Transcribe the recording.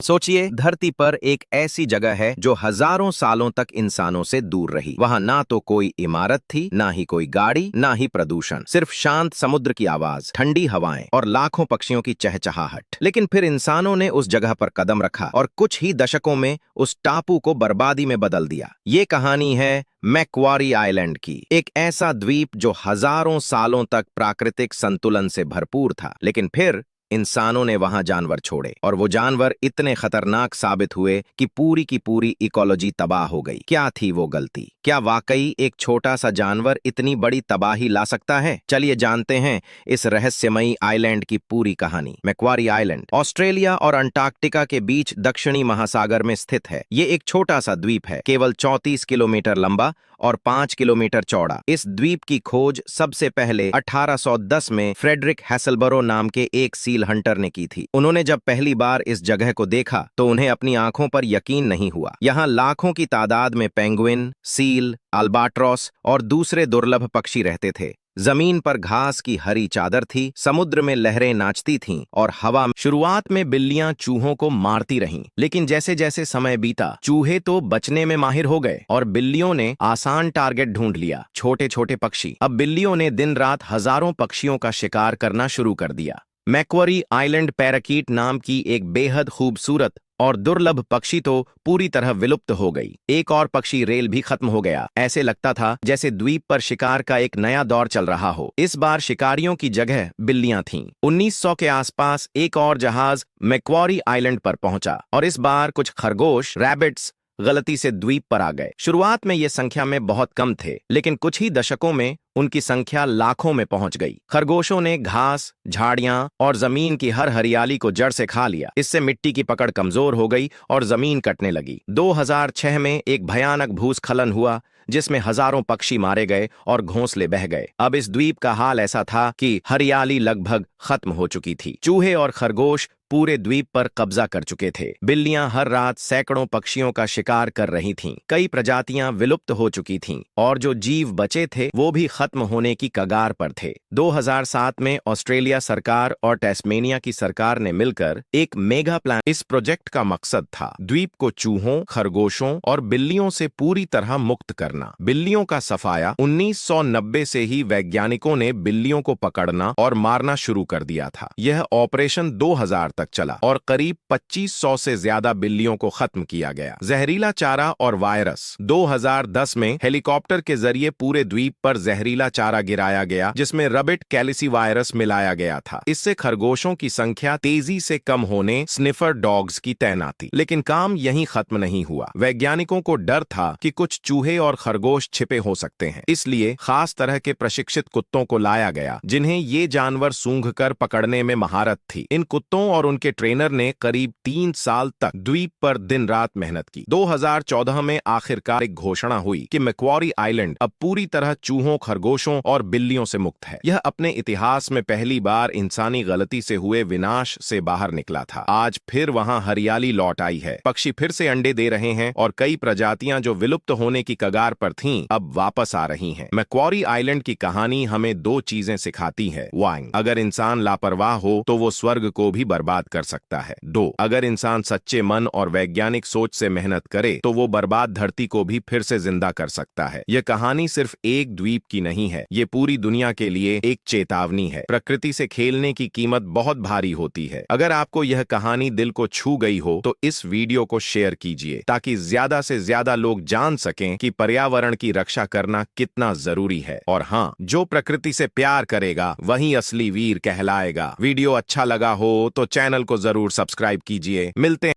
सोचिए, धरती पर एक ऐसी जगह है जो हजारों सालों तक इंसानों से दूर रही। वहां ना तो कोई इमारत थी, ना ही कोई गाड़ी, ना ही प्रदूषण, सिर्फ शांत समुद्र की आवाज, ठंडी हवाएं और लाखों पक्षियों की चहचहाहट। लेकिन फिर इंसानों ने उस जगह पर कदम रखा और कुछ ही दशकों में उस टापू को बर्बादी में बदल दिया। ये कहानी है मैक्वारी आइलैंड की, एक ऐसा द्वीप जो हजारों सालों तक प्राकृतिक संतुलन से भरपूर था। लेकिन फिर इंसानों ने वहां जानवर छोड़े और वो जानवर इतने खतरनाक साबित हुए कि पूरी की पूरी इकोलॉजी तबाह हो गई। क्या थी वो गलती? क्या वाकई एक छोटा सा जानवर इतनी बड़ी तबाही ला सकता है? चलिए जानते हैं इस रहस्यमयी आइलैंड की पूरी कहानी। मैक्वारी आइलैंड ऑस्ट्रेलिया और अंटार्कटिका के बीच दक्षिणी महासागर में स्थित है। ये एक छोटा सा द्वीप है, केवल 34 किलोमीटर लंबा और 5 किलोमीटर चौड़ा। इस द्वीप की खोज सबसे पहले 1810 में फ्रेडरिक हैसलबरो नाम के एक सील हंटर ने की थी। उन्होंने जब पहली बार इस जगह को देखा तो उन्हें अपनी आंखों पर यकीन नहीं हुआ। यहाँ लाखों की तादाद में पेंगुइन, सील, अल्बाट्रॉस और दूसरे दुर्लभ पक्षी रहते थे। जमीन पर घास की हरी चादर थी, समुद्र में लहरें नाचती थीं और हवा में शुरुआत में बिल्लियां चूहों को मारती रहीं। लेकिन जैसे जैसे समय बीता, चूहे तो बचने में माहिर हो गए और बिल्लियों ने आसान टारगेट ढूंढ लिया, छोटे छोटे पक्षी। अब बिल्लियों ने दिन रात हजारों पक्षियों का शिकार करना शुरू कर दिया। मैक्वारी आइलैंड पैराकीट नाम की एक बेहद खूबसूरत और दुर्लभ पक्षी तो पूरी तरह विलुप्त हो गई। एक और पक्षी रेल भी खत्म हो गया। ऐसे लगता था जैसे द्वीप पर शिकार का एक नया दौर चल रहा हो। इस बार शिकारियों की जगह बिल्लियां थीं। 1900 के आसपास एक और जहाज मैक्वारी आइलैंड पर पहुंचा और इस बार कुछ खरगोश, रैबिट्स गलती से द्वीप पर आ गए। शुरुआत में ये संख्या में बहुत कम थे, लेकिन कुछ ही दशकों में उनकी संख्या लाखों में पहुंच गई। खरगोशों ने घास, झाड़ियां और जमीन की हर हरियाली को जड़ से खा लिया। इससे मिट्टी की पकड़ कमजोर हो गई और जमीन कटने लगी। 2006 में एक भयानक भूस्खलन हुआ जिसमें हजारों पक्षी मारे गए और घोंसले बह गए। अब इस द्वीप का हाल ऐसा था कि हरियाली लगभग खत्म हो चुकी थी। चूहे और खरगोश पूरे द्वीप पर कब्जा कर चुके थे। बिल्लियां हर रात सैकड़ों पक्षियों का शिकार कर रही थीं। कई प्रजातियां विलुप्त हो चुकी थीं और जो जीव बचे थे वो भी खत्म होने की कगार पर थे। 2007 में ऑस्ट्रेलिया सरकार और टैस्मेनिया की सरकार ने मिलकर एक मेगा प्लान। इस प्रोजेक्ट का मकसद था द्वीप को चूहों, खरगोशों और बिल्लियों से पूरी तरह मुक्त करना। बिल्लियों का सफाया 1990 से ही वैज्ञानिकों ने बिल्लियों को पकड़ना और मारना शुरू कर दिया था। यह ऑपरेशन 2000 तक चला और करीब 2500 से ज्यादा बिल्लियों को खत्म किया गया। जहरीला चारा और वायरस 2010 में हेलीकॉप्टर के जरिए पूरे द्वीप पर जहरीला चारा गिराया गया जिसमें रबिट कैलिसी वायरस मिलाया गया था। इससे खरगोशों की संख्या तेजी से कम होने, स्निफर डॉग्स की तैनाती। लेकिन काम यहीं खत्म नहीं हुआ। वैज्ञानिकों को डर था कि कुछ चूहे और खरगोश छिपे हो सकते हैं, इसलिए खास तरह के प्रशिक्षित कुत्तों को लाया गया जिन्हें ये जानवर सूंघकर पकड़ने में महारत थी। इन कुत्तों और उनके ट्रेनर ने करीब 3 साल तक द्वीप पर दिन रात मेहनत की। 2014 में आखिरकार एक घोषणा हुई कि मैक्वारी आइलैंड अब पूरी तरह चूहों, खरगोशों और बिल्लियों से मुक्त है। यह अपने इतिहास में पहली बार इंसानी गलती से हुए विनाश से बाहर निकला था। आज फिर वहां हरियाली लौट आई है, पक्षी फिर से अंडे दे रहे हैं और कई प्रजातियां जो विलुप्त होने की कगार पर थीं अब वापस आ रही हैं। मैक्वारी आइलैंड की कहानी हमें 2 चीजें सिखाती है। 1, अगर इंसान लापरवाह हो तो वो स्वर्ग को भी बर्बाद कर सकता है। 2, अगर इंसान सच्चे मन और वैज्ञानिक सोच से मेहनत करे तो वो बर्बाद धरती को भी फिर से जिंदा कर सकता है। यह कहानी सिर्फ एक द्वीप की नहीं है, ये पूरी दुनिया के लिए एक चेतावनी है। प्रकृति से खेलने की कीमत बहुत भारी होती है। अगर आपको यह कहानी दिल को छू गई हो तो इस वीडियो को शेयर कीजिए ताकि ज्यादा से ज्यादा लोग जान सकें कि पर्यावरण की रक्षा करना कितना जरूरी है। और हाँ, जो प्रकृति से प्यार करेगा वही असली वीर कहलाएगा। वीडियो अच्छा लगा हो तो चैनल को जरूर सब्सक्राइब कीजिए। मिलते हैं।